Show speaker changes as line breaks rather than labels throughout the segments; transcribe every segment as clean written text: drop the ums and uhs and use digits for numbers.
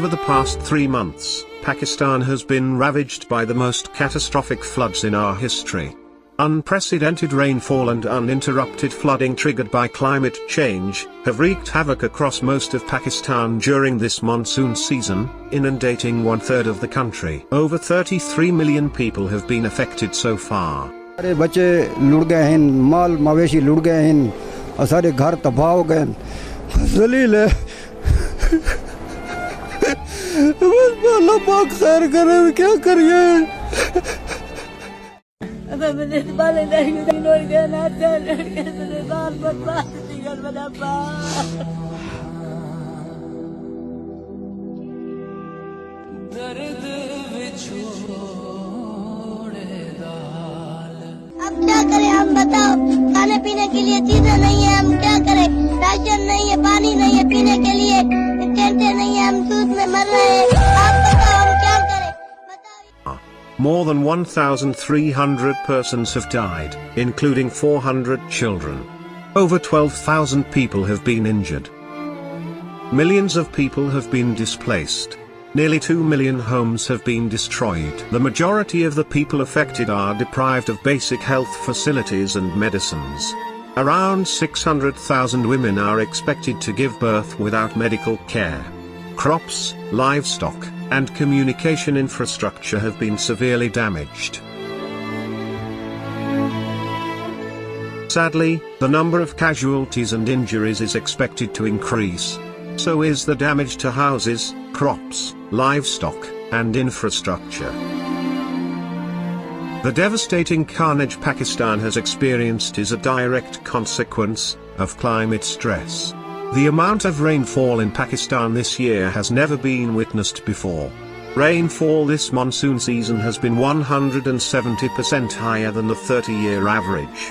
Over the past 3 months, Pakistan has been ravaged by the most catastrophic floods in our history. Unprecedented rainfall and uninterrupted flooding triggered by climate change have wreaked havoc across most of Pakistan during this monsoon season, inundating 1/3 of the country. Over 33 million people have been affected so far.
सारे बच्चे लुढ़ गए हैं, माल मवेशी लुढ़ गए हैं, और सारे घर तबाह हो गए हैं। जलील है, बस अल्लाह पाक खैर करे, क्या करिए।
मेरे बाले नहीं लोग गए ना, लड़के मेरे बाल बर्बाद निकल मेरा बाल। दर्द
अब क्या करें हम, बताओ। खाने पीने के लिए चीजें नहीं है, हम क्या करें। राशन नहीं है, पानी नहीं है पीने के लिए, टेंटे नहीं है, हम सूद में मर रहे हैं। आप बताओ हम क्या करें, बताओ।
More than 1,300 persons have died, including 400 children. Over 12,000 people have been injured. Millions of people have been displaced. Nearly 2 million homes have been destroyed. The majority of the people affected are deprived of basic health facilities and medicines. Around 600,000 women are expected to give birth without medical care. Crops, livestock, and communication infrastructure have been severely damaged. Sadly, the number of casualties and injuries is expected to increase. So is the damage to houses, crops, livestock, and infrastructure. The devastating carnage Pakistan has experienced is a direct consequence of climate stress. The amount of rainfall in Pakistan this year has never been witnessed before. Rainfall this monsoon season has been 170% higher than the 30-year average.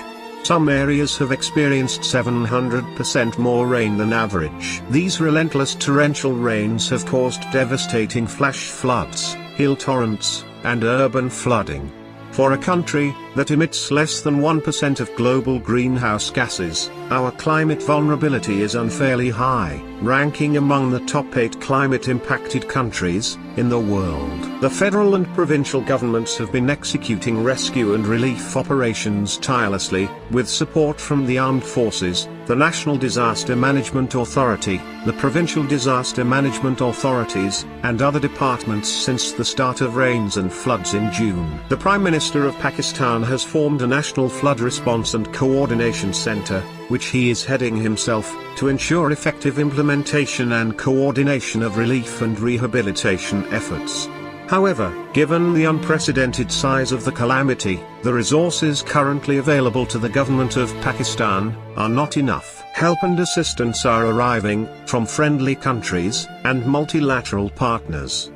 Some areas have experienced 700% more rain than average. These relentless torrential rains have caused devastating flash floods, hill torrents, and urban flooding. For a country that emits less than 1% of global greenhouse gases, our climate vulnerability is unfairly high, ranking among the top 8 climate-impacted countries in the world. The federal and provincial governments have been executing rescue and relief operations tirelessly, with support from the armed forces, the National Disaster Management Authority, the Provincial Disaster Management Authorities, and other departments since the start of rains and floods in June. The Prime Minister of Pakistan has formed a National Flood Response and Coordination Center, which he is heading himself, to ensure effective implementation and coordination of relief and rehabilitation efforts. However, given the unprecedented size of the calamity, the resources currently available to the government of Pakistan are not enough. Help and assistance are arriving from friendly countries and multilateral partners.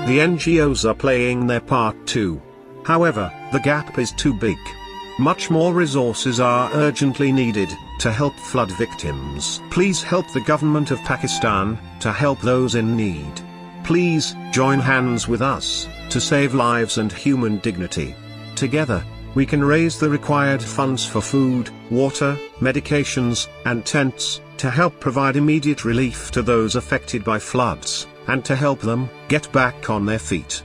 The NGOs are playing their part too. However, the gap is too big. Much more resources are urgently needed to help flood victims. Please help the government of Pakistan to help those in need. Please join hands with us to save lives and human dignity. Together, we can raise the required funds for food, water, medications, and tents to help provide immediate relief to those affected by floods, and to help them get back on their feet.